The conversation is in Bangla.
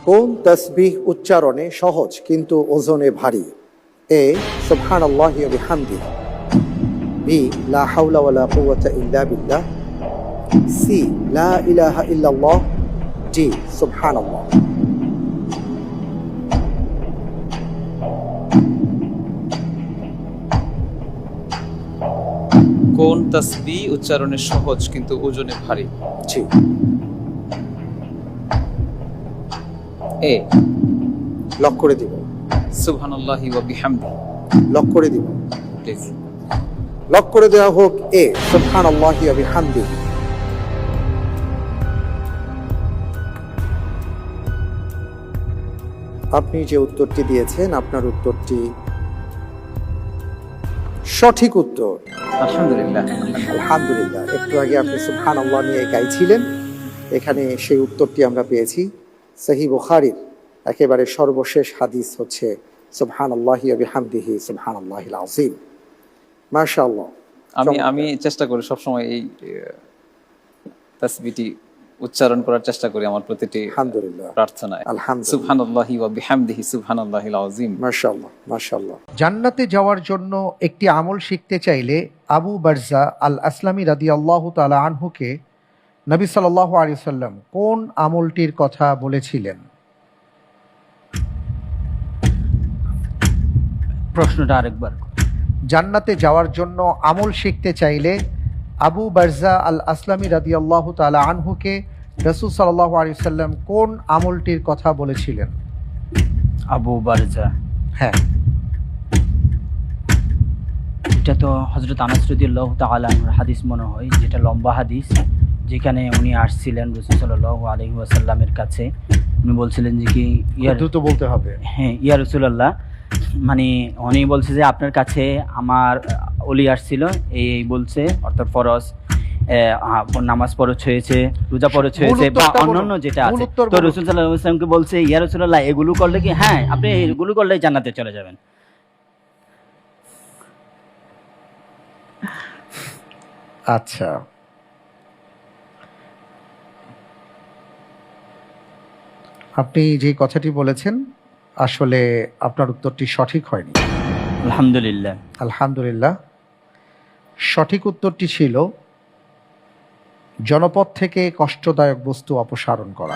কোন তাসবিহ উচ্চারণে সহজ কিন্তু ওজনে ভারী? এ সুবহানাল্লাহি ওয়া বিহামদিহি, বি লা হাওলা ওয়ালা কুওয়াতা ইল্লা বিল্লাহ, সি লা ইলাহা ইল্লাল্লাহ, ডি সুবহানাল্লাহ। কোন তাসবিহ উচ্চারণে সহজ কিন্তু ওজনে ভারী? জি, এ লক করে দিব, সুবহানাল্লাহি ওয়া বিহামদিহি। লক করে দিব, প্লিজ। লক করে দেওয়া হোক এ সুবহানাল্লাহি ওয়া বিহামদিহি। আপনি যে উত্তরটি দিয়েছেন আপনার উত্তরটি সঠিক উত্তর। আলহামদুলিল্লাহ। আলহামদুলিল্লাহ। একটু আগে আপনি সুবহানাল্লাহ নিয়ে গাইছিলেন, এখানে সেই উত্তরটি আমরা পেয়েছি। সহিহ বুখারীর একেবারে সর্বশেষ হাদিস হচ্ছে সুবহানাল্লাহি ওয়া বিহামদিহি সুবহানাল্লাহিল আযীম। মাশাআল্লাহ। আমি চেষ্টা করি সবসময় এই তাসবিহটি উচ্চারণ করার চেষ্টা করি আমার প্রতিটি আলহামদুলিল্লাহ প্রার্থনায়। আলহামদুলিল্লাহ। সুবহানাল্লাহি ওয়া বিহামদিহি সুবহানাল্লাহিল আযীম। মাশাআল্লাহ মাশাআল্লাহ। জান্নাতে যাওয়ার জন্য একটি আমল শিখতে চাইলে আবু বারজা আল আসলামী রাদিয়াল্লাহু তাআলা আনহুকে নবী সাল্লাল্লাহু আলাইহি ওয়াসাল্লাম কোন আমলটির কথা বলেছিলেন? প্রশ্নটা আরেকবার। জান্নাতে যাওয়ার জন্য আমল শিখতে চাইলে আবু বারজা আল আসলামী রাদিয়াল্লাহু তাআলা আনহুকে রাসূল সাল্লাল্লাহু আলাইহি ওয়াসাল্লাম কোন আমলটির কথা বলেছিলেন? আবু বারজা, হ্যাঁ, এটা তো হযরত আনাস রাদিয়াল্লাহু তাআলা আনহুর হাদিস মনে হয়, যেটা লম্বা হাদিস, যেখানে উনি আসছিলেন রাসূল সাল্লাল্লাহু আলাইহি ওয়াসাল্লামের কাছে। উনি বলছিলেন যে কি দ্রুত বলতে হবে। হ্যাঁ, ইয়া রাসূলুল্লাহ, মানে উনি বলছে যে আপনার কাছে আমার ওলি আসছিল, এই বলছে, অর্থাৎ ফরজ নামাজ ফরজ হয়েছে, রোজা ফরজ হয়েছে বা অন্যান্য যেটা আছে। তো রাসূল সাল্লাল্লাহু আলাইহি ওয়াসাল্লামকে বলছে, ইয়া রাসূলুল্লাহ, এগুলো করলে কি, হ্যাঁ আপনি এগুলো করলে জান্নাতে চলে যাবেন। আচ্ছা, আপনি যে কথাটি বলেছেন আসলে আপনার উত্তরটি সঠিক হয়নি। আলহামদুলিল্লাহ। আলহামদুলিল্লাহ। সঠিক উত্তরটি ছিল জনপদ থেকে কষ্টদায়ক বস্তু অপসারণ করা।